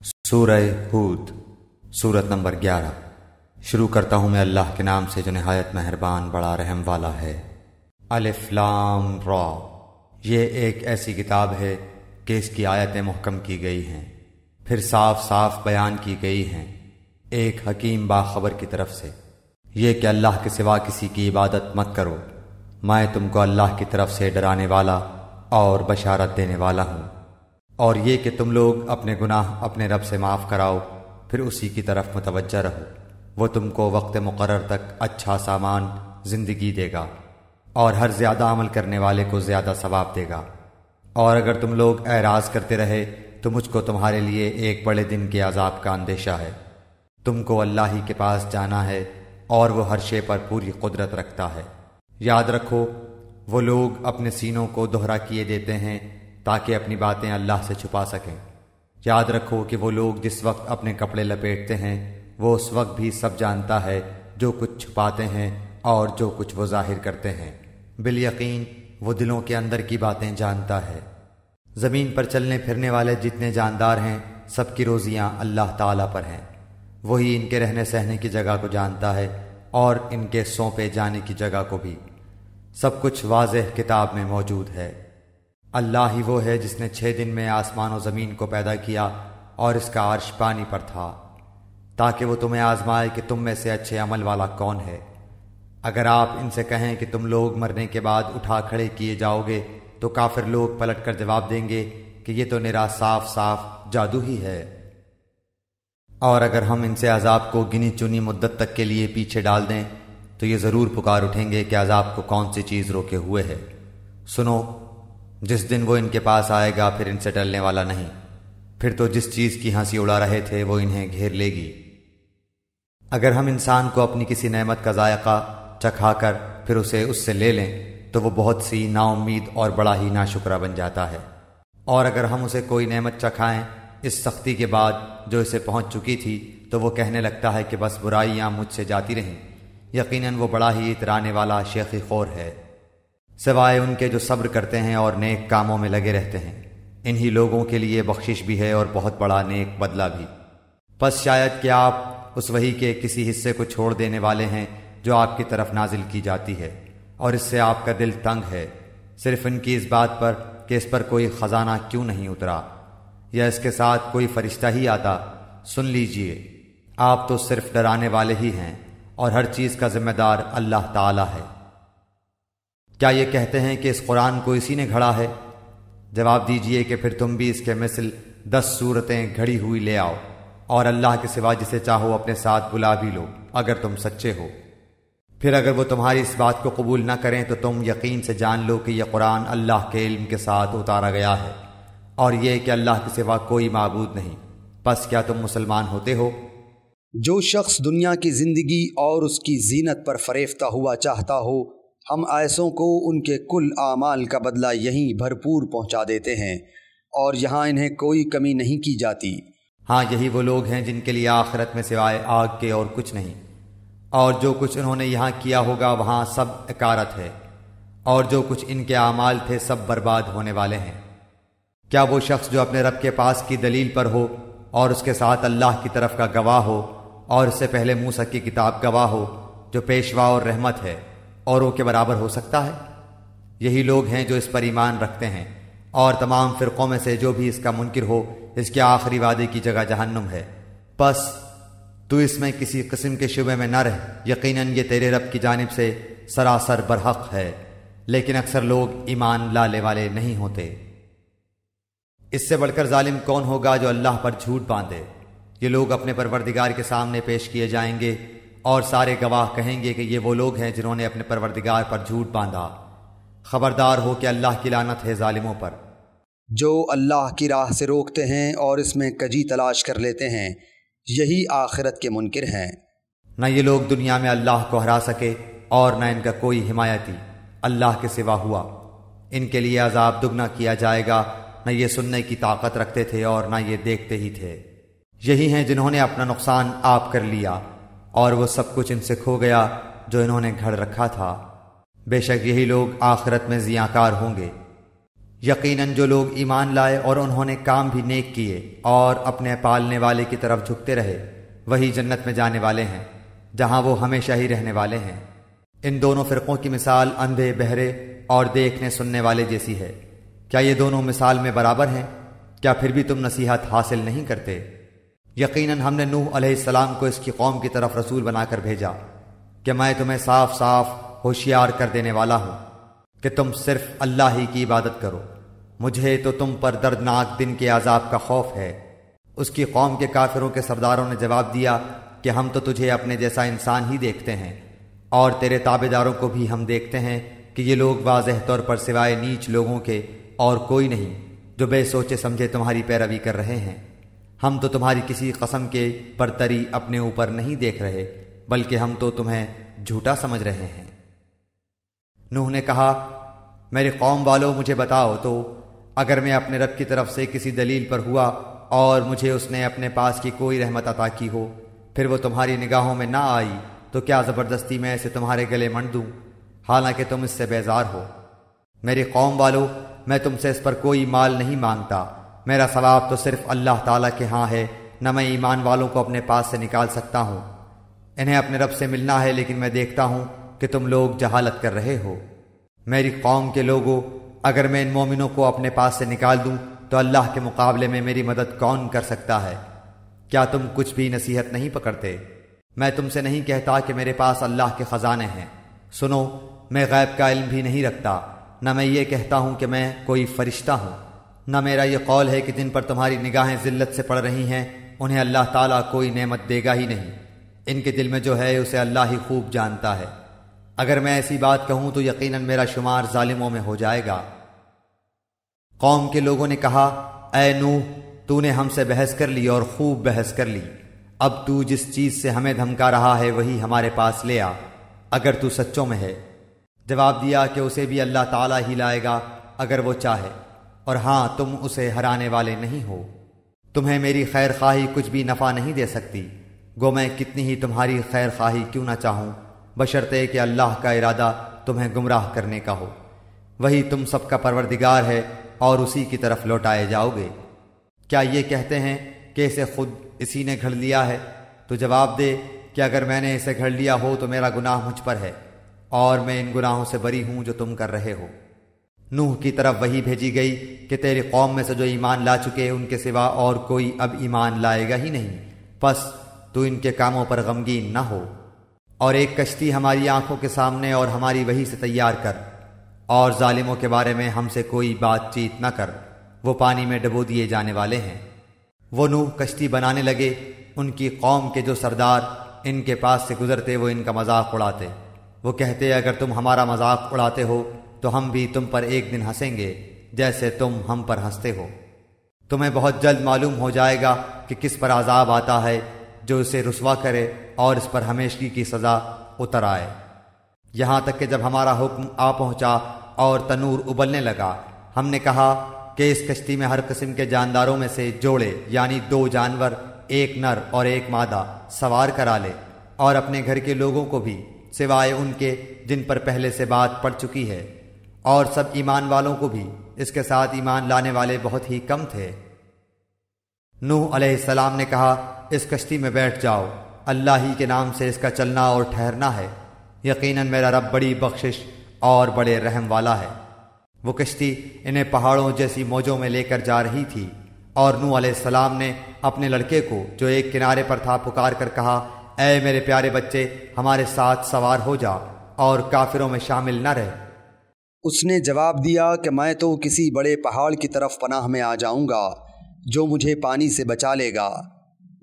سورہ ہود سورت نمبر 11۔ شروع کرتا ہوں میں اللہ کے نام سے جو نہایت مہربان بڑا رحم والا ہے۔ الف لام را، یہ ایک ایسی کتاب ہے کہ اس کی آیتیں محکم کی گئی ہیں، پھر صاف صاف بیان کی گئی ہیں ایک حکیم باخبر کی طرف سے، یہ کہ اللہ کے سوا کسی کی عبادت مت کرو، میں تم کو اللہ کی طرف سے ڈرانے والا اور بشارت دینے والا ہوں، اور یہ کہ تم لوگ اپنے گناہ اپنے رب سے معاف کراؤ، پھر اسی کی طرف متوجہ رہو، وہ تم کو وقت مقرر تک اچھا سامان زندگی دے گا اور ہر زیادہ عمل کرنے والے کو زیادہ ثواب دے گا۔ اور اگر تم لوگ اعراض کرتے رہے تو مجھ کو تمہارے لیے ایک بڑے دن کے عذاب کا اندیشہ ہے۔ تم کو اللہ ہی کے پاس جانا ہے اور وہ ہر شے پر پوری قدرت رکھتا ہے۔ یاد رکھو، وہ لوگ اپنے سینوں کو دوہرا کیے دیتے ہیں تاکہ اپنی باتیں اللہ سے چھپا سکیں۔ یاد رکھو کہ وہ لوگ جس وقت اپنے کپڑے لپیٹتے ہیں وہ اس وقت بھی سب جانتا ہے، جو کچھ چھپاتے ہیں اور جو کچھ وہ ظاہر کرتے ہیں۔ بالیقین وہ دلوں کے اندر کی باتیں جانتا ہے۔ زمین پر چلنے پھرنے والے جتنے جاندار ہیں سب کی روزیاں اللہ تعالیٰ پر ہیں، وہی ان کے رہنے سہنے کی جگہ کو جانتا ہے اور ان کے سونپے جانے کی جگہ کو بھی۔ سب کچھ واضح کتاب میں موجود ہے۔ اللہ ہی وہ ہے جس نے 6 دن میں آسمان و زمین کو پیدا کیا اور اس کا عرش پانی پر تھا، تاکہ وہ تمہیں آزمائے کہ تم میں سے اچھے عمل والا کون ہے۔ اگر آپ ان سے کہیں کہ تم لوگ مرنے کے بعد اٹھا کھڑے کیے جاؤ گے تو کافر لوگ پلٹ کر جواب دیں گے کہ یہ تو نرا صاف صاف جادو ہی ہے۔ اور اگر ہم ان سے عذاب کو گنی چنی مدت تک کے لیے پیچھے ڈال دیں تو یہ ضرور پکار اٹھیں گے کہ عذاب کو کون سی چیز روکے ہوئے ہے۔ سنو، جس دن وہ ان کے پاس آئے گا پھر ان سے ٹلنے والا نہیں، پھر تو جس چیز کی ہنسی اڑا رہے تھے وہ انہیں گھیر لے گی۔ اگر ہم انسان کو اپنی کسی نعمت کا ذائقہ چکھا کر پھر اسے اس سے لے لیں تو وہ بہت سی نا امید اور بڑا ہی ناشکرا بن جاتا ہے، اور اگر ہم اسے کوئی نعمت چکھائیں اس سختی کے بعد جو اسے پہنچ چکی تھی تو وہ کہنے لگتا ہے کہ بس برائیاں مجھ سے جاتی رہیں۔ یقیناً وہ بڑا ہی اترانے والا شیخی خور ہے، سوائے ان کے جو صبر کرتے ہیں اور نیک کاموں میں لگے رہتے ہیں، انہی لوگوں کے لیے بخشش بھی ہے اور بہت بڑا نیک بدلہ بھی۔ پس شاید کہ آپ اس وحی کے کسی حصے کو چھوڑ دینے والے ہیں جو آپ کی طرف نازل کی جاتی ہے، اور اس سے آپ کا دل تنگ ہے، صرف ان کی اس بات پر کہ اس پر کوئی خزانہ کیوں نہیں اترا یا اس کے ساتھ کوئی فرشتہ ہی آتا۔ سن لیجئے، آپ تو صرف ڈرانے والے ہی ہیں اور ہر چیز کا ذمہ دار اللہ تعالی ہے۔ کیا یہ کہتے ہیں کہ اس قرآن کو اسی نے گھڑا ہے؟ جواب دیجئے کہ پھر تم بھی اس کے مثل 10 صورتیں گھڑی ہوئی لے آؤ، اور اللہ کے سوا جسے چاہو اپنے ساتھ بلا بھی لو اگر تم سچے ہو۔ پھر اگر وہ تمہاری اس بات کو قبول نہ کریں تو تم یقین سے جان لو کہ یہ قرآن اللہ کے علم کے ساتھ اتارا گیا ہے، اور یہ کہ اللہ کے سوا کوئی معبود نہیں۔ پس کیا تم مسلمان ہوتے ہو؟ جو شخص دنیا کی زندگی اور اس کی زینت پر فریفتہ ہوا چاہتا ہو، ہم ایسوں کو ان کے کل اعمال کا بدلہ یہیں بھرپور پہنچا دیتے ہیں، اور یہاں انہیں کوئی کمی نہیں کی جاتی۔ ہاں، یہی وہ لوگ ہیں جن کے لیے آخرت میں سوائے آگ کے اور کچھ نہیں، اور جو کچھ انہوں نے یہاں کیا ہوگا وہاں سب اکارت ہے، اور جو کچھ ان کے اعمال تھے سب برباد ہونے والے ہیں۔ کیا وہ شخص جو اپنے رب کے پاس کی دلیل پر ہو اور اس کے ساتھ اللہ کی طرف کا گواہ ہو اور اس سے پہلے موسیٰ کی کتاب گواہ ہو جو پیشوا اور رحمت ہے، اوروں کے برابر ہو سکتا ہے؟ یہی لوگ ہیں جو اس پر ایمان رکھتے ہیں، اور تمام فرقوں میں سے جو بھی اس کا منکر ہو اس کے آخری وعدے کی جگہ جہنم ہے۔ پس تو اس میں کسی قسم کے شبے میں نہ رہ، یقیناً یہ تیرے رب کی جانب سے سراسر برحق ہے، لیکن اکثر لوگ ایمان لانے والے نہیں ہوتے۔ اس سے بڑھ کر ظالم کون ہوگا جو اللہ پر جھوٹ باندھے؟ یہ لوگ اپنے پروردگار کے سامنے پیش کیے جائیں گے اور سارے گواہ کہیں گے کہ یہ وہ لوگ ہیں جنہوں نے اپنے پروردگار پر جھوٹ باندھا۔ خبردار ہو کہ اللہ کی لعنت ہے ظالموں پر۔ جو اللہ کی راہ سے روکتے ہیں اور اس میں کجی تلاش کر لیتے ہیں، یہی آخرت کے منکر ہیں۔ نہ یہ لوگ دنیا میں اللہ کو ہرا سکے اور نہ ان کا کوئی حمایتی اللہ کے سوا ہوا۔ ان کے لیے عذاب دگنا کیا جائے گا، نہ یہ سننے کی طاقت رکھتے تھے اور نہ یہ دیکھتے ہی تھے۔ یہی ہیں جنہوں نے اپنا نقصان آپ کر لیا اور وہ سب کچھ ان سے کھو گیا جو انہوں نے گھڑ رکھا تھا۔ بے شک یہی لوگ آخرت میں ضیاء کار ہوں گے۔ یقیناً جو لوگ ایمان لائے اور انہوں نے کام بھی نیک کیے اور اپنے پالنے والے کی طرف جھکتے رہے وہی جنت میں جانے والے ہیں جہاں وہ ہمیشہ ہی رہنے والے ہیں۔ ان دونوں فرقوں کی مثال اندھے بہرے اور دیکھنے سننے والے جیسی ہے۔ کیا یہ دونوں مثال میں برابر ہیں؟ کیا پھر بھی تم نصیحت حاصل نہیں کرتے؟ یقیناً ہم نے نوح علیہ السلام کو اس کی قوم کی طرف رسول بنا کر بھیجا کہ میں تمہیں صاف صاف ہوشیار کر دینے والا ہوں کہ تم صرف اللہ ہی کی عبادت کرو، مجھے تو تم پر دردناک دن کے عذاب کا خوف ہے۔ اس کی قوم کے کافروں کے سرداروں نے جواب دیا کہ ہم تو تجھے اپنے جیسا انسان ہی دیکھتے ہیں اور تیرے تابعداروں کو بھی ہم دیکھتے ہیں کہ یہ لوگ واضح طور پر سوائے نیچ لوگوں کے اور کوئی نہیں جو بے سوچے سمجھے تمہاری پیروی کر رہے ہیں۔ ہم تو تمہاری کسی قسم کے برتری اپنے اوپر نہیں دیکھ رہے بلکہ ہم تو تمہیں جھوٹا سمجھ رہے ہیں۔ نوح نے کہا، میری قوم والوں مجھے بتاؤ تو اگر میں اپنے رب کی طرف سے کسی دلیل پر ہوا اور مجھے اس نے اپنے پاس کی کوئی رحمت عطا کی ہو پھر وہ تمہاری نگاہوں میں نہ آئی تو کیا زبردستی میں اسے تمہارے گلے منڈ دوں حالانکہ تم اس سے بیزار ہو؟ میری قوم والو، میں تم سے اس پر کوئی مال نہیں مانگتا، میرا ثواب تو صرف اللہ تعالیٰ کے ہاں ہے، نہ میں ایمان والوں کو اپنے پاس سے نکال سکتا ہوں۔ انہیں اپنے رب سے ملنا ہے لیکن میں دیکھتا ہوں کہ تم لوگ جہالت کر رہے ہو۔ میری قوم کے لوگوں، اگر میں ان مومنوں کو اپنے پاس سے نکال دوں تو اللہ کے مقابلے میں میری مدد کون کر سکتا ہے؟ کیا تم کچھ بھی نصیحت نہیں پکڑتے؟ میں تم سے نہیں کہتا کہ میرے پاس اللہ کے خزانے ہیں، سنو، میں غیب کا علم بھی نہیں رکھتا، نہ میں یہ کہتا ہوں کہ میں کوئی فرشتہ ہوں، نہ میرا یہ قول ہے کہ جن پر تمہاری نگاہیں ذلت سے پڑ رہی ہیں انہیں اللہ تعالیٰ کوئی نعمت دے گا ہی نہیں، ان کے دل میں جو ہے اسے اللہ ہی خوب جانتا ہے۔ اگر میں ایسی بات کہوں تو یقیناً میرا شمار ظالموں میں ہو جائے گا۔ قوم کے لوگوں نے کہا، اے نوح، تو نے ہم سے بحث کر لی اور خوب بحث کر لی، اب تو جس چیز سے ہمیں دھمکا رہا ہے وہی ہمارے پاس لے آ اگر تو سچوں میں ہے۔ جواب دیا کہ اسے بھی اللہ تعالیٰ ہی لائے گا اگر وہ چاہے، اور ہاں تم اسے ہرانے والے نہیں ہو۔ تمہیں میری خیر خواہی کچھ بھی نفع نہیں دے سکتی، گو میں کتنی ہی تمہاری خیر خواہی کیوں نہ چاہوں، بشرطے کہ اللہ کا ارادہ تمہیں گمراہ کرنے کا ہو۔ وہی تم سب کا پروردگار ہے اور اسی کی طرف لوٹائے جاؤ گے۔ کیا یہ کہتے ہیں کہ اسے خود اسی نے گھڑ لیا ہے؟ تو جواب دے کہ اگر میں نے اسے گھڑ لیا ہو تو میرا گناہ مجھ پر ہے اور میں ان گناہوں سے بری ہوں جو تم کر رہے ہو۔ نوح کی طرف وحی بھیجی گئی کہ تیری قوم میں سے جو ایمان لا چکے ان کے سوا اور کوئی اب ایمان لائے گا ہی نہیں، پس تو ان کے کاموں پر غمگین نہ ہو، اور ایک کشتی ہماری آنکھوں کے سامنے اور ہماری وحی سے تیار کر، اور ظالموں کے بارے میں ہم سے کوئی بات چیت نہ کر، وہ پانی میں ڈبو دیے جانے والے ہیں۔ وہ نوح کشتی بنانے لگے، ان کی قوم کے جو سردار ان کے پاس سے گزرتے وہ ان کا مذاق اڑاتے، وہ کہتے اگر تم ہمارا مذاق اڑاتے ہو تو ہم بھی تم پر ایک دن ہنسیں گے جیسے تم ہم پر ہنستے ہو۔ تمہیں بہت جلد معلوم ہو جائے گا کہ کس پر عذاب آتا ہے جو اسے رسوا کرے اور اس پر ہمیشگی کی سزا اتر آئے۔ یہاں تک کہ جب ہمارا حکم آ پہنچا اور تنور ابلنے لگا، ہم نے کہا کہ اس کشتی میں ہر قسم کے جانداروں میں سے جوڑے یعنی 2 جانور، ایک نر اور ایک مادہ سوار کرا لے، اور اپنے گھر کے لوگوں کو بھی سوائے ان کے جن پر پہلے سے بات پڑ چکی ہے، اور سب ایمان والوں کو بھی، اس کے ساتھ ایمان لانے والے بہت ہی کم تھے۔ نوح علیہ السلام نے کہا، اس کشتی میں بیٹھ جاؤ، اللہ ہی کے نام سے اس کا چلنا اور ٹھہرنا ہے، یقیناً میرا رب بڑی بخشش اور بڑے رحم والا ہے۔ وہ کشتی انہیں پہاڑوں جیسی موجوں میں لے کر جا رہی تھی، اور نوح علیہ السلام نے اپنے لڑکے کو جو ایک کنارے پر تھا پکار کر کہا، اے میرے پیارے بچے، ہمارے ساتھ سوار ہو جا اور کافروں میں شامل نہ رہ۔ اس نے جواب دیا کہ میں تو کسی بڑے پہاڑ کی طرف پناہ میں آ جاؤں گا جو مجھے پانی سے بچا لے گا۔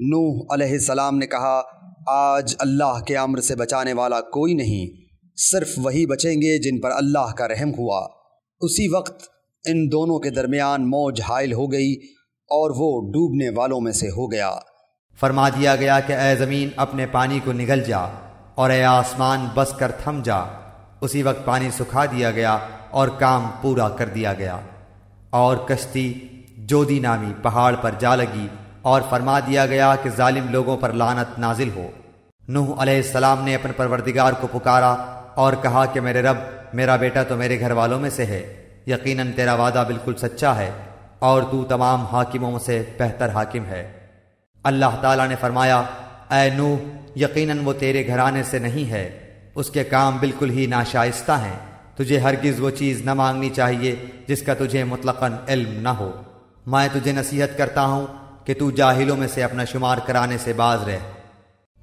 نوح علیہ السلام نے کہا، آج اللہ کے امر سے بچانے والا کوئی نہیں، صرف وہی بچیں گے جن پر اللہ کا رحم ہوا۔ اسی وقت ان دونوں کے درمیان موج حائل ہو گئی اور وہ ڈوبنے والوں میں سے ہو گیا۔ فرما دیا گیا کہ اے زمین اپنے پانی کو نگل جا، اور اے آسمان بس کر تھم جا۔ اسی وقت پانی سکھا دیا گیا اور کام پورا کر دیا گیا، اور کشتی جودی نامی پہاڑ پر جا لگی، اور فرما دیا گیا کہ ظالم لوگوں پر لعنت نازل ہو۔ نوح علیہ السلام نے اپنے پروردگار کو پکارا اور کہا کہ میرے رب، میرا بیٹا تو میرے گھر والوں میں سے ہے، یقیناً تیرا وعدہ بالکل سچا ہے اور تو تمام حاکموں سے بہتر حاکم ہے۔ اللہ تعالیٰ نے فرمایا، اے نوح، یقیناً وہ تیرے گھرانے سے نہیں ہے، اس کے کام بالکل ہی ناشائستہ ہیں، تجھے ہرگز وہ چیز نہ مانگنی چاہیے جس کا تجھے مطلقاً علم نہ ہو۔ میں تجھے نصیحت کرتا ہوں کہ تو جاہلوں میں سے اپنا شمار کرانے سے باز رہ۔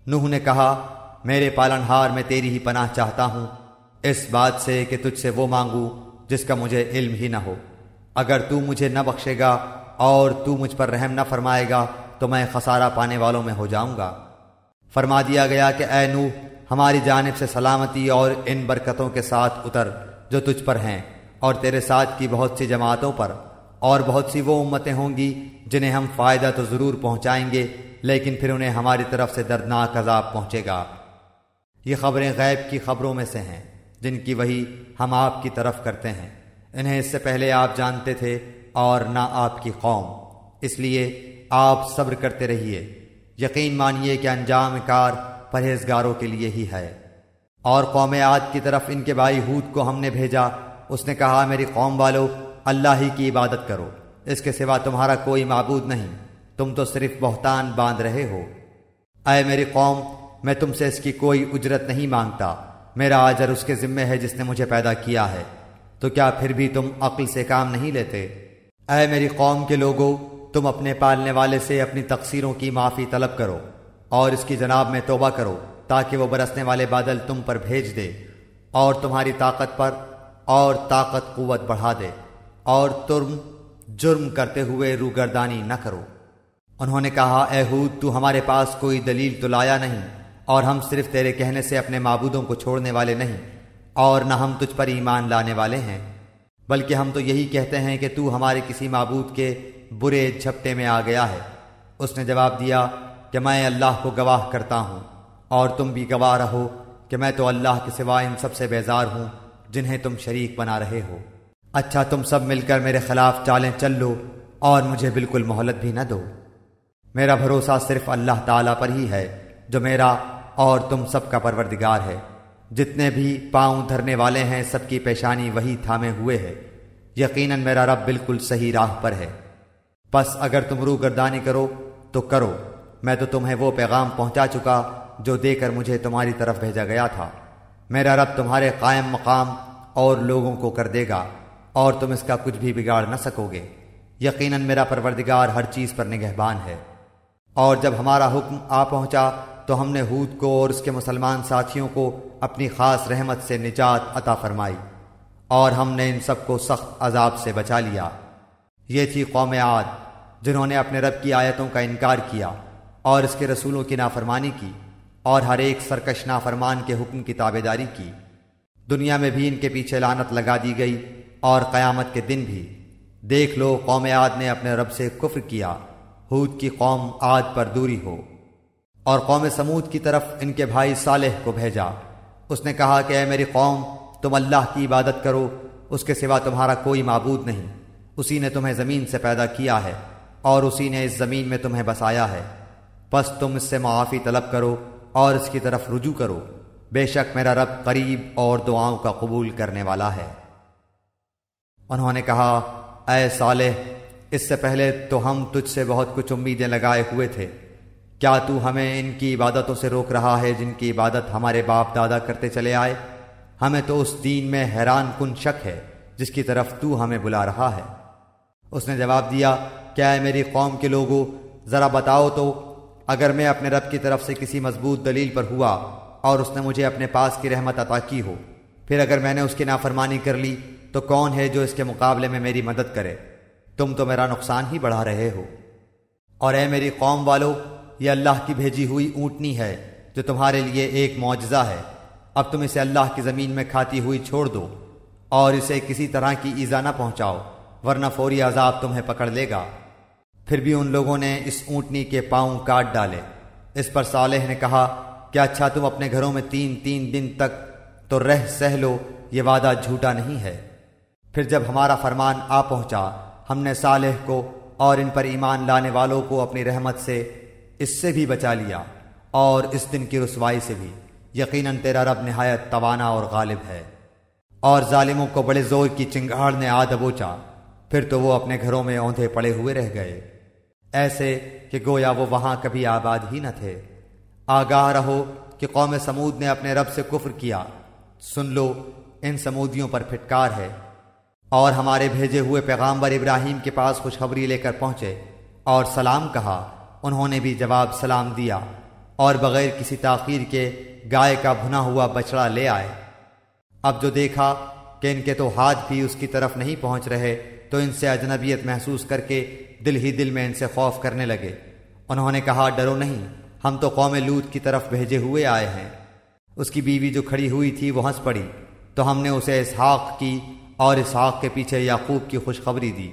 نوح نے کہا، میرے پالنہار، میں تیری ہی پناہ چاہتا ہوں اس بات سے کہ تجھ سے وہ مانگوں جس کا مجھے علم ہی نہ ہو۔ اگر تو مجھے نہ بخشے گا اور تو مجھ پر رحم نہ فرمائے گا تو میں خسارہ پانے والوں میں ہو جاؤں گا۔ فرما دیا گیا کہ اے نوح، ہماری جانب سے سلامتی اور ان برکتوں کے ساتھ اتر جو تجھ پر ہیں اور تیرے ساتھ کی بہت سی جماعتوں پر، اور بہت سی وہ امتیں ہوں گی جنہیں ہم فائدہ تو ضرور پہنچائیں گے لیکن پھر انہیں ہماری طرف سے دردناک عذاب پہنچے گا۔ یہ خبریں غیب کی خبروں میں سے ہیں جن کی وحی ہم آپ کی طرف کرتے ہیں، انہیں اس سے پہلے آپ جانتے تھے اور نہ آپ کی قوم، اس لیے آپ صبر کرتے رہیے۔ یقین مانیے کہ انجام کار پرہیزگاروں کے لیے ہی ہے۔ اور قوم عاد کی طرف ان کے بھائی ہود کو ہم نے بھیجا، اس نے کہا، میری قوم والو، اللہ ہی کی عبادت کرو، اس کے سوا تمہارا کوئی معبود نہیں، تم تو صرف بہتان باندھ رہے ہو۔ اے میری قوم، میں تم سے اس کی کوئی اجرت نہیں مانگتا، میرا اجر اس کے ذمے ہے جس نے مجھے پیدا کیا ہے، تو کیا پھر بھی تم عقل سے کام نہیں لیتے؟ اے میری قوم کے لوگو، تم اپنے پالنے والے سے اپنی تقصیروں کی معافی طلب کرو اور اس کی جناب میں توبہ کرو تاکہ وہ برسنے والے بادل تم پر بھیج دے اور تمہاری طاقت پر اور طاقت قوت بڑھا دے، اور تم جرم کرتے ہوئے روگردانی نہ کرو۔ انہوں نے کہا، اے ہود، تو ہمارے پاس کوئی دلیل تو لایا نہیں، اور ہم صرف تیرے کہنے سے اپنے معبودوں کو چھوڑنے والے نہیں، اور نہ ہم تجھ پر ایمان لانے والے ہیں، بلکہ ہم تو یہی کہتے ہیں کہ تو ہمارے کسی معبود کے برے جھپٹے میں آ گیا ہے۔ اس نے جواب دیا کہ میں اللہ کو گواہ کرتا ہوں اور تم بھی گواہ رہو کہ میں تو اللہ کے سوا ان سب سے بیزار ہوں جنہیں تم شریک بنا رہے ہو۔ اچھا، تم سب مل کر میرے خلاف چالیں چل لو اور مجھے بالکل مہلت بھی نہ دو۔ میرا بھروسہ صرف اللہ تعالیٰ پر ہی ہے جو میرا اور تم سب کا پروردگار ہے۔ جتنے بھی پاؤں دھرنے والے ہیں سب کی پیشانی وہی تھامے ہوئے ہے، یقیناً میرا رب بالکل صحیح راہ پر ہے۔ پس اگر تم روگردانی کرو تو کرو، میں تو تمہیں وہ پیغام پہنچا چکا جو دے کر مجھے تمہاری طرف بھیجا گیا تھا۔ میرا رب تمہارے قائم مقام اور لوگوں کو کر دے گا اور تم اس کا کچھ بھی بگاڑ نہ سکو گے۔ یقیناً میرا پروردگار ہر چیز پر نگہبان ہے۔ اور جب ہمارا حکم آ پہنچا تو ہم نے ہود کو اور اس کے مسلمان ساتھیوں کو اپنی خاص رحمت سے نجات عطا فرمائی، اور ہم نے ان سب کو سخت عذاب سے بچا لیا۔ یہ تھی قوم عاد جنہوں نے اپنے رب کی آیتوں کا انکار کیا اور اس کے رسولوں کی نافرمانی کی، اور ہر ایک سرکش نافرمان کے حکم کی تابعداری کی۔ دنیا میں بھی ان کے پیچھے لعنت لگا دی گئی اور قیامت کے دن بھی۔ دیکھ لو، قوم عاد نے اپنے رب سے کفر کیا، ہود کی قوم عاد پر دوری ہو۔ اور قوم سمود کی طرف ان کے بھائی صالح کو بھیجا، اس نے کہا کہ اے میری قوم، تم اللہ کی عبادت کرو، اس کے سوا تمہارا کوئی معبود نہیں، اسی نے تمہیں زمین سے پیدا کیا ہے اور اسی نے اس زمین میں تمہیں بسایا ہے، پس تم اس سے معافی طلب کرو اور اس کی طرف رجوع کرو، بے شک میرا رب قریب اور دعاؤں کا قبول کرنے والا ہے۔ انہوں نے کہا، اے صالح، اس سے پہلے تو ہم تجھ سے بہت کچھ امیدیں لگائے ہوئے تھے، کیا تو ہمیں ان کی عبادتوں سے روک رہا ہے جن کی عبادت ہمارے باپ دادا کرتے چلے آئے؟ ہمیں تو اس دین میں حیران کن شک ہے جس کی طرف تو ہمیں بلا رہا ہے۔ اس نے جواب دیا، کیا اے میری قوم کے لوگوں، ذرا بتاؤ تو، اگر میں اپنے رب کی طرف سے کسی مضبوط دلیل پر ہوا اور اس نے مجھے اپنے پاس کی رحمت عطا کی ہو، پھر اگر میں نے اس کی نافرمانی کر لی تو کون ہے جو اس کے مقابلے میں میری مدد کرے؟ تم تو میرا نقصان ہی بڑھا رہے ہو۔ اور اے میری قوم والو، یہ اللہ کی بھیجی ہوئی اونٹنی ہے جو تمہارے لیے ایک معجزہ ہے، اب تم اسے اللہ کی زمین میں کھاتی ہوئی چھوڑ دو اور اسے کسی طرح کی ایذا نہ پہنچاؤ، ورنہ فوری عذاب تمہیں پکڑ لے گا۔ پھر بھی ان لوگوں نے اس اونٹنی کے پاؤں کاٹ ڈالے۔ اس پر صالح نے کہا کہ اچھا، تم اپنے گھروں میں 3 دن تک تو رہ سہ لو، یہ وعدہ جھوٹا نہیں ہے۔ پھر جب ہمارا فرمان آ پہنچا، ہم نے صالح کو اور ان پر ایمان لانے والوں کو اپنی رحمت سے اس سے بھی بچا لیا اور اس دن کی رسوائی سے بھی۔ یقیناً تیرا رب نہایت توانا اور غالب ہے۔ اور ظالموں کو بڑے زور کی چنگاڑ نے آ دبوچا، پھر تو وہ اپنے گھروں میں اوندھے پڑے ہوئے رہ گئے، ایسے کہ گویا وہ وہاں کبھی آباد ہی نہ تھے۔ آگاہ رہو کہ قوم سمود نے اپنے رب سے کفر کیا، سن لو ان سمودیوں پر پھٹکار ہے۔ اور ہمارے بھیجے ہوئے پیغامبر ابراہیم کے پاس خوشخبری لے کر پہنچے اور سلام کہا، انہوں نے بھی جواب سلام دیا، اور بغیر کسی تاخیر کے گائے کا بھنا ہوا بچڑا لے آئے۔ اب جو دیکھا کہ ان کے تو ہاتھ بھی اس کی طرف نہیں پہنچ رہے تو ان سے اجنبیت محسوس کر کے دل ہی دل میں ان سے خوف کرنے لگے۔ انہوں نے کہا، ڈرو نہیں، ہم تو قوم لوط کی طرف بھیجے ہوئے آئے ہیں۔ اس کی بیوی جو کھڑی ہوئی تھی وہ ہنس پڑی، تو ہم نے اسے اسحاق کی اور اسحاق کے پیچھے یعقوب کی خوشخبری دی۔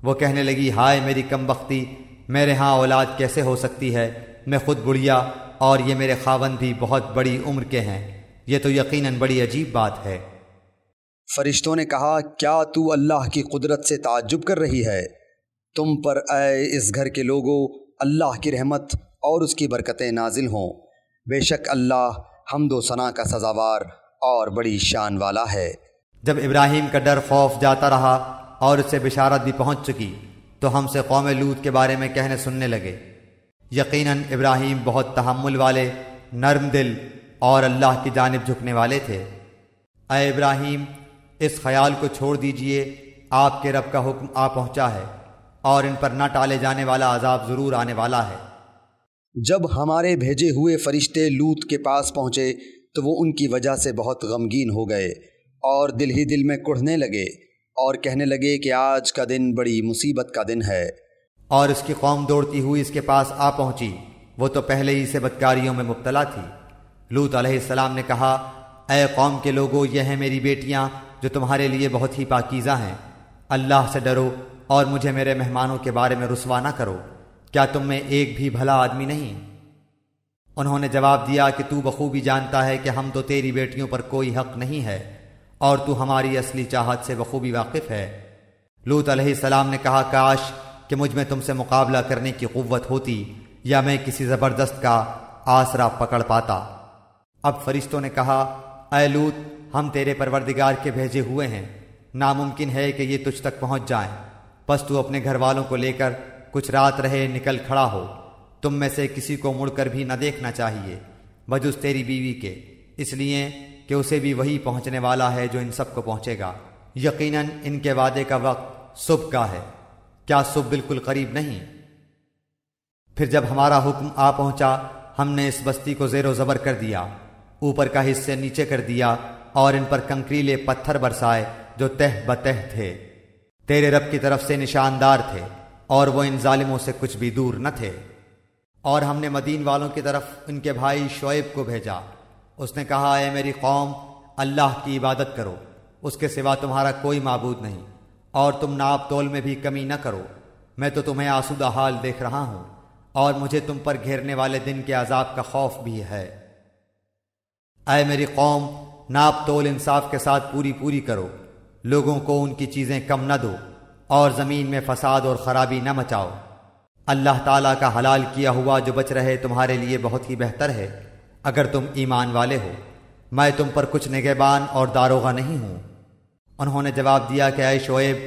وہ کہنے لگی، ہائے میری کم بختی، میرے ہاں اولاد کیسے ہو سکتی ہے؟ میں خود بڑھیا اور یہ میرے خاوند بھی بہت بڑی عمر کے ہیں، یہ تو یقیناً بڑی عجیب بات ہے۔ فرشتوں نے کہا، کیا تو اللہ کی قدرت سے تعجب کر رہی ہے؟ تم پر اے اس گھر کے لوگوں اللہ کی رحمت اور اس کی برکتیں نازل ہوں، بے شک اللہ حمد و ثنا کا سزاوار اور بڑی شان والا ہے۔ جب ابراہیم کا ڈر خوف جاتا رہا اور اس سے بشارت بھی پہنچ چکی تو ہم سے قوم لوط کے بارے میں کہنے سننے لگے، یقیناً ابراہیم بہت تحمل والے، نرم دل اور اللہ کی جانب جھکنے والے تھے۔ اے ابراہیم، اس خیال کو چھوڑ دیجئے، آپ کے رب کا حکم آ پہنچا ہے اور ان پر نہ ٹالے جانے والا عذاب ضرور آنے والا ہے۔ جب ہمارے بھیجے ہوئے فرشتے لوط کے پاس پہنچے تو وہ ان کی وجہ سے بہت غمگین ہو گئے اور دل ہی دل میں کڑھنے لگے اور کہنے لگے کہ آج کا دن بڑی مصیبت کا دن ہے۔ اور اس کی قوم دوڑتی ہوئی اس کے پاس آ پہنچی، وہ تو پہلے ہی سے بدکاریوں میں مبتلا تھی۔ لوط علیہ السلام نے کہا، اے قوم کے لوگوں، یہ ہیں میری بیٹیاں جو تمہارے لیے بہت ہی پاکیزہ ہیں، اللہ سے ڈرو اور مجھے میرے مہمانوں کے بارے میں رسوا نہ کرو، کیا تم میں ایک بھی بھلا آدمی نہیں؟ انہوں نے جواب دیا کہ تو بخوبی جانتا ہے کہ ہم تو تیری بیٹیوں پر کوئی حق نہیں ہے اور تو ہماری اصلی چاہت سے بخوبی واقف ہے۔ لوط علیہ السلام نے کہا، کاش کہ مجھ میں تم سے مقابلہ کرنے کی قوت ہوتی یا میں کسی زبردست کا آسرا پکڑ پاتا۔ اب فرشتوں نے کہا، اے لوط، ہم تیرے پروردگار کے بھیجے ہوئے ہیں، ناممکن ہے کہ یہ تجھ تک پہنچ جائیں، پس تو اپنے گھر والوں کو لے کر کچھ رات رہے نکل کھڑا ہو۔ تم میں سے کسی کو مڑ کر بھی نہ دیکھنا چاہیے بجز تیری بیوی کے، اس لیے کہ اسے بھی وہی پہنچنے والا ہے جو ان سب کو پہنچے گا۔ یقیناً ان کے وعدے کا وقت صبح کا ہے، کیا صبح بالکل قریب نہیں؟ پھر جب ہمارا حکم آ پہنچا، ہم نے اس بستی کو زیر و زبر کر دیا، اوپر کا حصے نیچے کر دیا اور ان پر کنکریلے پتھر برسائے جو تہ بتہ تھے، تیرے رب کی طرف سے نشاندار تھے اور وہ ان ظالموں سے کچھ بھی دور نہ تھے۔ اور ہم نے مدین والوں کی طرف ان کے بھائی شعیب کو بھیجا، اس نے کہا، اے میری قوم، اللہ کی عبادت کرو، اس کے سوا تمہارا کوئی معبود نہیں، اور تم ناپ تول میں بھی کمی نہ کرو، میں تو تمہیں آسودہ حال دیکھ رہا ہوں اور مجھے تم پر گھیرنے والے دن کے عذاب کا خوف بھی ہے۔ اے میری قوم، ناپ تول انصاف کے ساتھ پوری کرو، لوگوں کو ان کی چیزیں کم نہ دو اور زمین میں فساد اور خرابی نہ مچاؤ۔ اللہ تعالیٰ کا حلال کیا ہوا جو بچ رہے تمہارے لیے بہت ہی بہتر ہے اگر تم ایمان والے ہو، میں تم پر کچھ نگہبان اور داروغہ نہیں ہوں۔ انہوں نے جواب دیا کہ اے شعیب،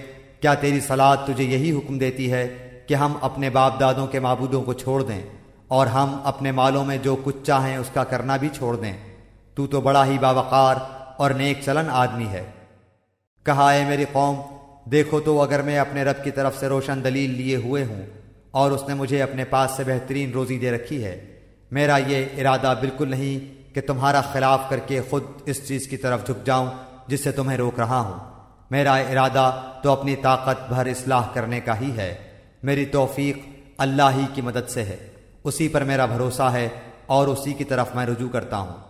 کیا تیری صلاۃ تجھے یہی حکم دیتی ہے کہ ہم اپنے باپ دادوں کے معبودوں کو چھوڑ دیں اور ہم اپنے مالوں میں جو کچھ چاہیں اس کا کرنا بھی چھوڑ دیں؟ تو بڑا ہی باوقار اور نیک چلن آدمی ہے۔ کہا، اے میری قوم، دیکھو تو اگر میں اپنے رب کی طرف سے روشن دلیل لیے ہوئے ہوں اور اس نے مجھے اپنے پاس سے بہترین روزی دے رکھی ہے، میرا یہ ارادہ بالکل نہیں کہ تمہارا خلاف کر کے خود اس چیز کی طرف جھک جاؤں جس سے تمہیں روک رہا ہوں۔ میرا ارادہ تو اپنی طاقت بھر اصلاح کرنے کا ہی ہے، میری توفیق اللہ ہی کی مدد سے ہے، اسی پر میرا بھروسہ ہے اور اسی کی طرف میں رجوع کرتا ہوں۔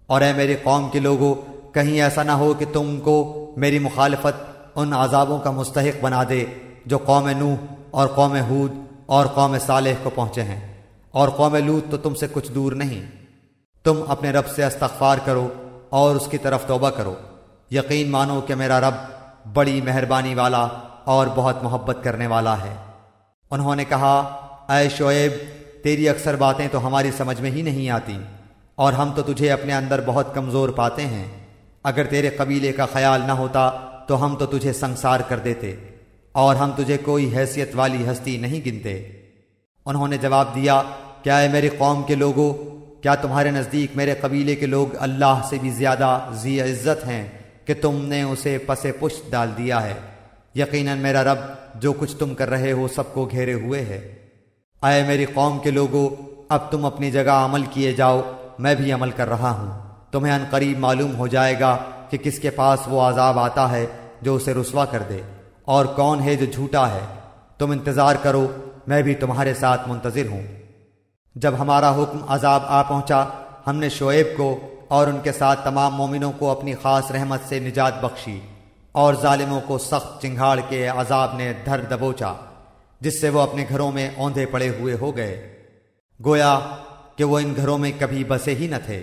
اور اے میری قوم کے لوگوں، کہیں ایسا نہ ہو کہ تم کو میری مخالفت ان عذابوں کا مستحق بنا دے جو قوم نوح اور قوم ہود اور قوم صالح کو پہنچے ہیں، اور قوم لوط تو تم سے کچھ دور نہیں۔ تم اپنے رب سے استغفار کرو اور اس کی طرف توبہ کرو، یقین مانو کہ میرا رب بڑی مہربانی والا اور بہت محبت کرنے والا ہے۔ انہوں نے کہا، اے شعیب، تیری اکثر باتیں تو ہماری سمجھ میں ہی نہیں آتی اور ہم تو تجھے اپنے اندر بہت کمزور پاتے ہیں، اگر تیرے قبیلے کا خیال نہ ہوتا تو ہم تو تجھے سنسار کر دیتے، اور ہم تجھے کوئی حیثیت والی ہستی نہیں گنتے۔ انہوں نے جواب دیا، کیا اے میری قوم کے لوگوں، کیا تمہارے نزدیک میرے قبیلے کے لوگ اللہ سے بھی زیادہ ذی عزت ہیں کہ تم نے اسے پس پشت ڈال دیا ہے؟ یقیناً میرا رب جو کچھ تم کر رہے ہو سب کو گھیرے ہوئے ہے۔ اے میری قوم کے لوگوں، اب تم اپنی جگہ عمل کیے جاؤ، میں بھی عمل کر رہا ہوں۔ تمہیں ان قریب معلوم ہو جائے گا کہ کس کے پاس وہ عذاب آتا ہے جو اسے رسوا کر دے، اور کون ہے جو جھوٹا ہے۔ تم انتظار کرو، میں بھی تمہارے ساتھ منتظر ہوں۔ جب ہمارا حکم عذاب آ پہنچا، ہم نے شعیب کو اور ان کے ساتھ تمام مومنوں کو اپنی خاص رحمت سے نجات بخشی، اور ظالموں کو سخت چنگھاڑ کے عذاب نے دھر دبوچا، جس سے وہ اپنے گھروں میں اوندھے پڑے ہوئے ہو گئے، گویا کہ وہ ان گھروں میں کبھی بسے ہی نہ تھے۔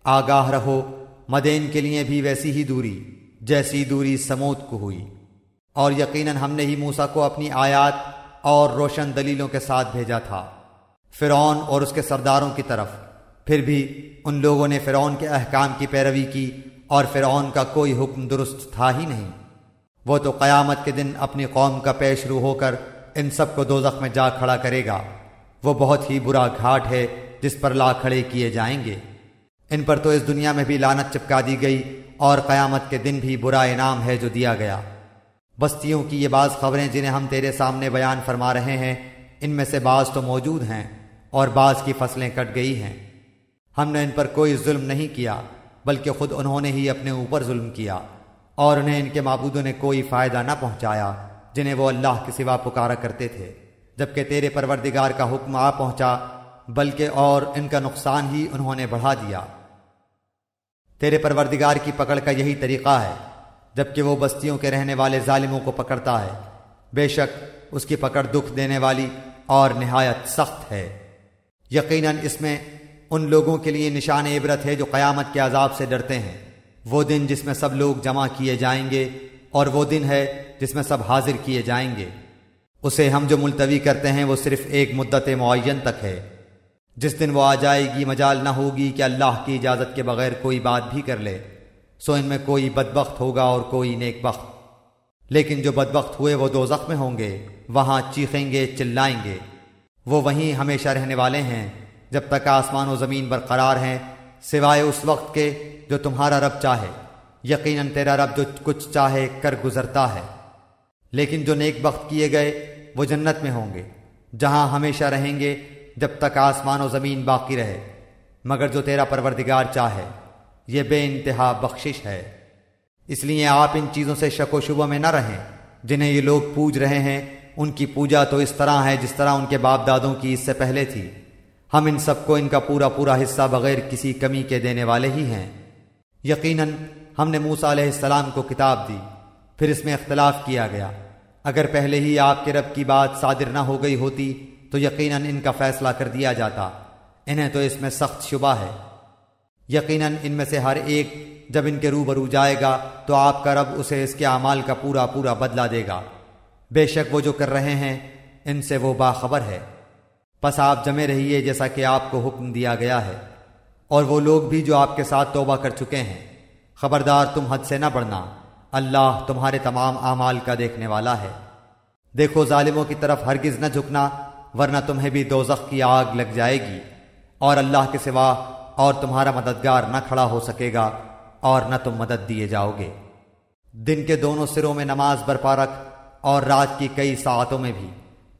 آگاہ رہو، مدین کے لیے بھی ویسی ہی دوری جیسی دوری سمود کو ہوئی، اور یقیناً ہم نے ہی موسیٰ کو اپنی آیات اور روشن دلیلوں کے ساتھ بھیجا تھا فرعون اور اس کے سرداروں کی طرف۔ پھر بھی ان لوگوں نے فرعون کے احکام کی پیروی کی، اور فرعون کا کوئی حکم درست تھا ہی نہیں۔ وہ تو قیامت کے دن اپنی قوم کا پیش رو ہو کر ان سب کو دوزخ میں جا کھڑا کرے گا۔ وہ بہت ہی برا گھاٹ ہے جس پر لا کھڑے کیے جائیں گے۔ ان پر تو اس دنیا میں بھی لعنت چپکا دی گئی، اور قیامت کے دن بھی برا انعام ہے جو دیا گیا۔ بستیوں کی یہ بعض خبریں جنہیں ہم تیرے سامنے بیان فرما رہے ہیں، ان میں سے بعض تو موجود ہیں، اور بعض کی فصلیں کٹ گئی ہیں۔ ہم نے ان پر کوئی ظلم نہیں کیا، بلکہ خود انہوں نے ہی اپنے اوپر ظلم کیا، اور انہیں ان کے معبودوں نے کوئی فائدہ نہ پہنچایا جنہیں وہ اللہ کے سوا پکارا کرتے تھے، جبکہ تیرے پروردگار کا حکم آ پہنچا، بلکہ اور ان کا نقصان ہی انہوں نے بڑھا دیا۔ تیرے پروردگار کی پکڑ کا یہی طریقہ ہے، جبکہ وہ بستیوں کے رہنے والے ظالموں کو پکڑتا ہے، بے شک اس کی پکڑ دکھ دینے والی اور نہایت سخت ہے۔ یقیناً اس میں ان لوگوں کے لیے نشان عبرت ہے جو قیامت کے عذاب سے ڈرتے ہیں۔ وہ دن جس میں سب لوگ جمع کیے جائیں گے، اور وہ دن ہے جس میں سب حاضر کیے جائیں گے۔ اسے ہم جو ملتوی کرتے ہیں وہ صرف ایک مدت معین تک ہے۔ جس دن وہ آ جائے گی، مجال نہ ہوگی کہ اللہ کی اجازت کے بغیر کوئی بات بھی کر لے، سو ان میں کوئی بدبخت ہوگا اور کوئی نیک بخت۔ لیکن جو بدبخت ہوئے وہ دوزخ میں ہوں گے، وہاں چیخیں گے، چلائیں گے۔ وہ وہیں ہمیشہ رہنے والے ہیں جب تک آسمان و زمین برقرار ہیں، سوائے اس وقت کے جو تمہارا رب چاہے۔ یقیناً تیرا رب جو کچھ چاہے کر گزرتا ہے۔ لیکن جو نیک بخت کیے گئے وہ جنت میں ہوں گے، جہاں ہمیشہ رہیں گے جب تک آسمان و زمین باقی رہے، مگر جو تیرا پروردگار چاہے۔ یہ بے انتہا بخشش ہے۔ اس لیے آپ ان چیزوں سے شک و شبہ میں نہ رہیں جنہیں یہ لوگ پوج رہے ہیں۔ ان کی پوجا تو اس طرح ہے جس طرح ان کے باپ دادوں کی اس سے پہلے تھی۔ ہم ان سب کو ان کا پورا پورا حصہ بغیر کسی کمی کے دینے والے ہی ہیں۔ یقیناً ہم نے موسیٰ علیہ السلام کو کتاب دی، پھر اس میں اختلاف کیا گیا۔ اگر پہلے ہی آپ کے رب کی بات صادر نہ ہو گئی ہوتی تو یقیناً ان کا فیصلہ کر دیا جاتا۔ انہیں تو اس میں سخت شبہ ہے۔ یقیناً ان میں سے ہر ایک جب ان کے روبرو جائے گا تو آپ کا رب اسے اس کے اعمال کا پورا پورا بدلہ دے گا۔ بے شک وہ جو کر رہے ہیں ان سے وہ باخبر ہے۔ پس آپ جمے رہیے جیسا کہ آپ کو حکم دیا گیا ہے، اور وہ لوگ بھی جو آپ کے ساتھ توبہ کر چکے ہیں۔ خبردار تم حد سے نہ بڑھنا، اللہ تمہارے تمام اعمال کا دیکھنے والا ہے۔ دیکھو ظالموں کی طرف ہرگز نہ جھکنا، ورنہ تمہیں بھی دوزخ کی آگ لگ جائے گی، اور اللہ کے سوا اور تمہارا مددگار نہ کھڑا ہو سکے گا، اور نہ تم مدد دیے جاؤ گے۔ دن کے دونوں سروں میں نماز برپا رکھ، اور رات کی کئی ساعتوں میں بھی۔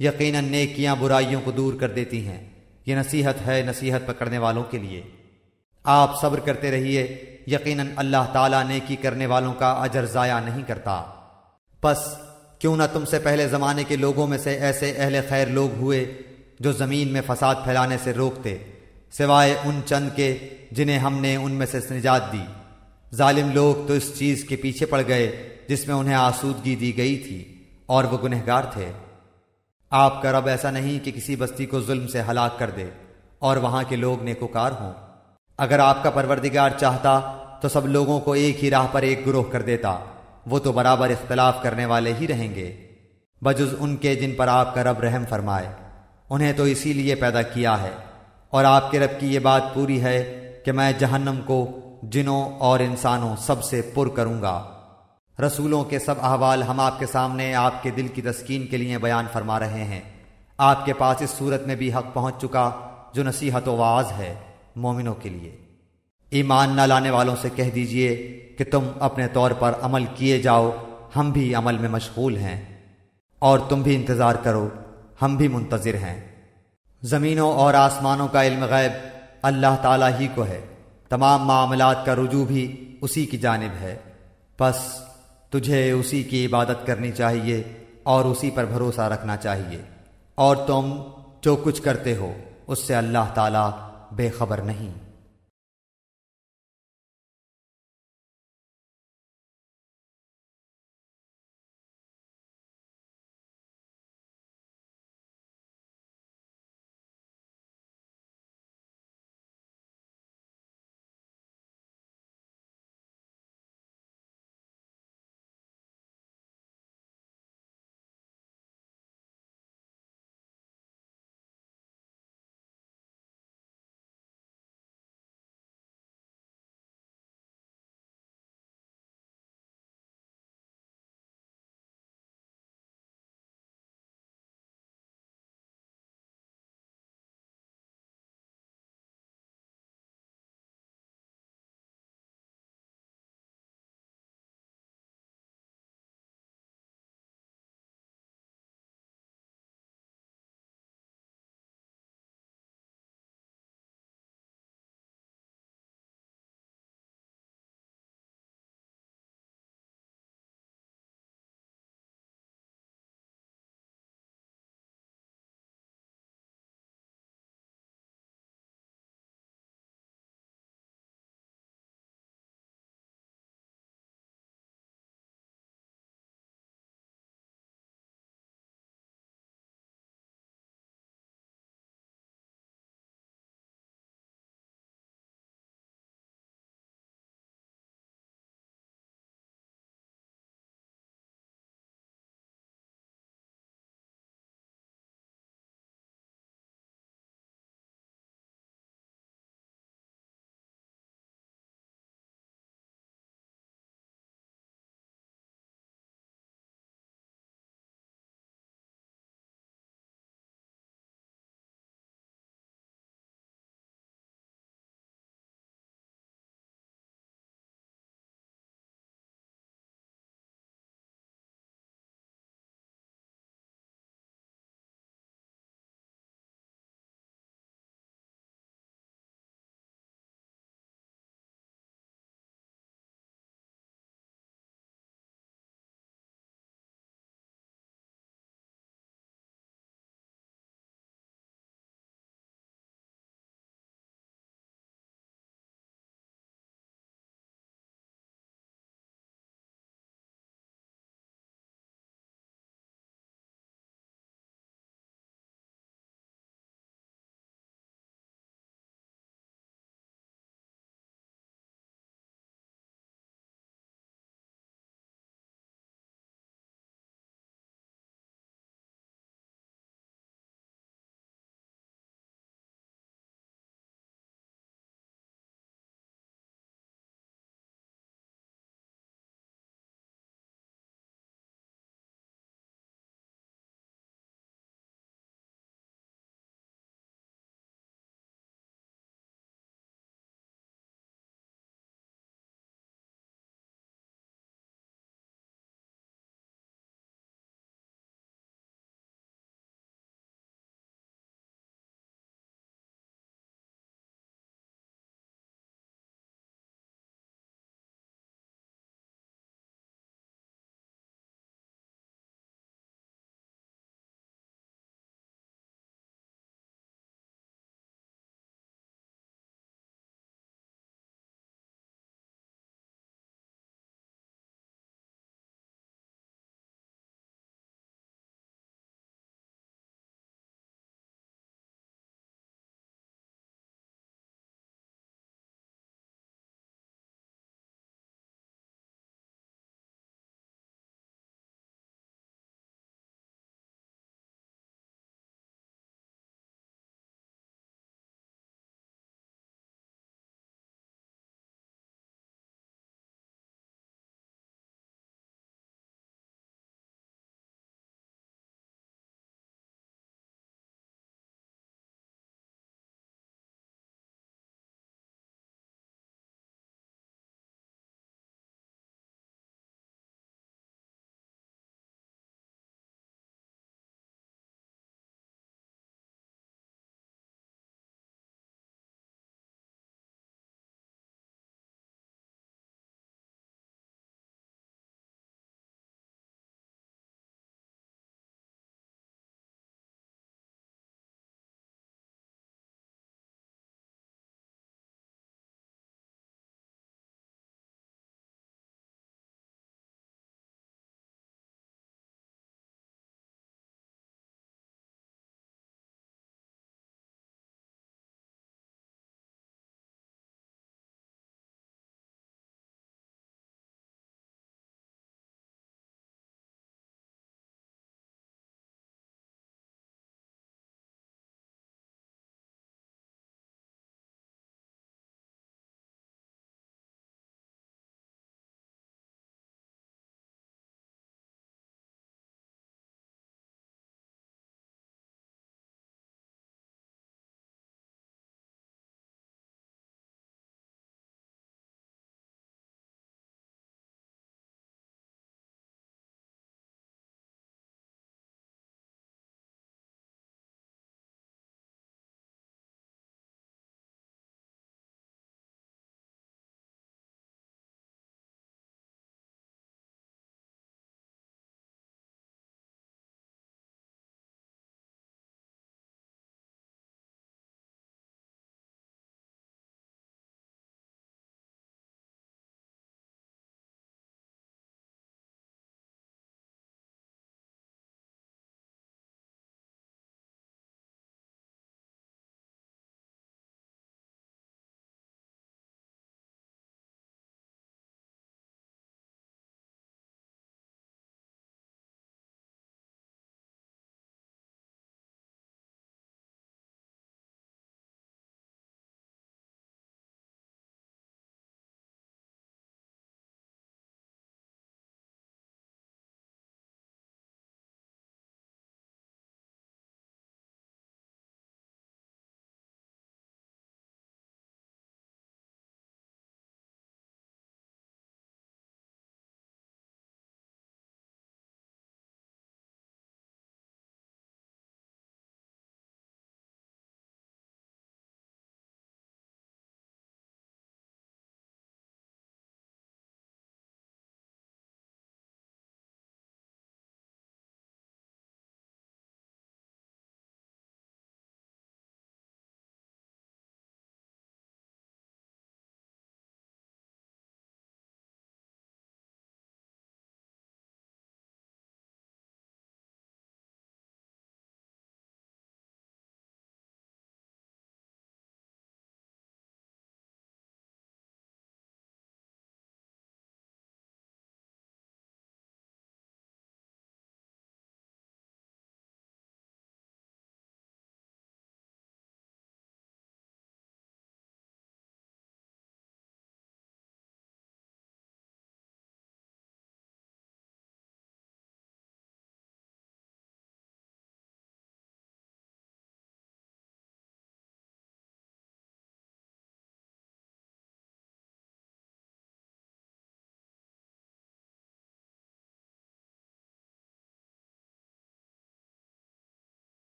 یقیناً نیکیاں برائیوں کو دور کر دیتی ہیں۔ یہ نصیحت ہے نصیحت پکڑنے والوں کے لیے۔ آپ صبر کرتے رہیے، یقیناً اللہ تعالیٰ نیکی کرنے والوں کا اجر ضائع نہیں کرتا۔ پس کیوں نہ تم سے پہلے زمانے کے لوگوں میں سے ایسے اہل خیر لوگ ہوئے جو زمین میں فساد پھیلانے سے روکتے، سوائے ان چند کے جنہیں ہم نے ان میں سے نجات دی۔ ظالم لوگ تو اس چیز کے پیچھے پڑ گئے جس میں انہیں آسودگی دی گئی تھی، اور وہ گنہگار تھے۔ آپ کا رب ایسا نہیں کہ کسی بستی کو ظلم سے ہلاک کر دے اور وہاں کے لوگ نیکوکار ہوں۔ اگر آپ کا پروردگار چاہتا تو سب لوگوں کو ایک ہی راہ پر ایک گروہ کر دیتا۔ وہ تو برابر اختلاف کرنے والے ہی رہیں گے، بجز ان کے جن پر آپ کا رب رحم فرمائے۔ انہیں تو اسی لیے پیدا کیا ہے، اور آپ کے رب کی یہ بات پوری ہے کہ میں جہنم کو جنوں اور انسانوں سب سے پر کروں گا۔ رسولوں کے سب احوال ہم آپ کے سامنے آپ کے دل کی تسکین کے لیے بیان فرما رہے ہیں۔ آپ کے پاس اس صورت میں بھی حق پہنچ چکا جو نصیحت و وعظ ہے مومنوں کے لیے۔ ایمان نہ لانے والوں سے کہہ دیجئے کہ تم اپنے طور پر عمل کیے جاؤ، ہم بھی عمل میں مشغول ہیں، اور تم بھی انتظار کرو، ہم بھی منتظر ہیں۔ زمینوں اور آسمانوں کا علم غیب اللہ تعالیٰ ہی کو ہے، تمام معاملات کا رجوع بھی اسی کی جانب ہے، پس تجھے اسی کی عبادت کرنی چاہیے اور اسی پر بھروسہ رکھنا چاہیے، اور تم جو کچھ کرتے ہو اس سے اللہ تعالیٰ بے خبر نہیں۔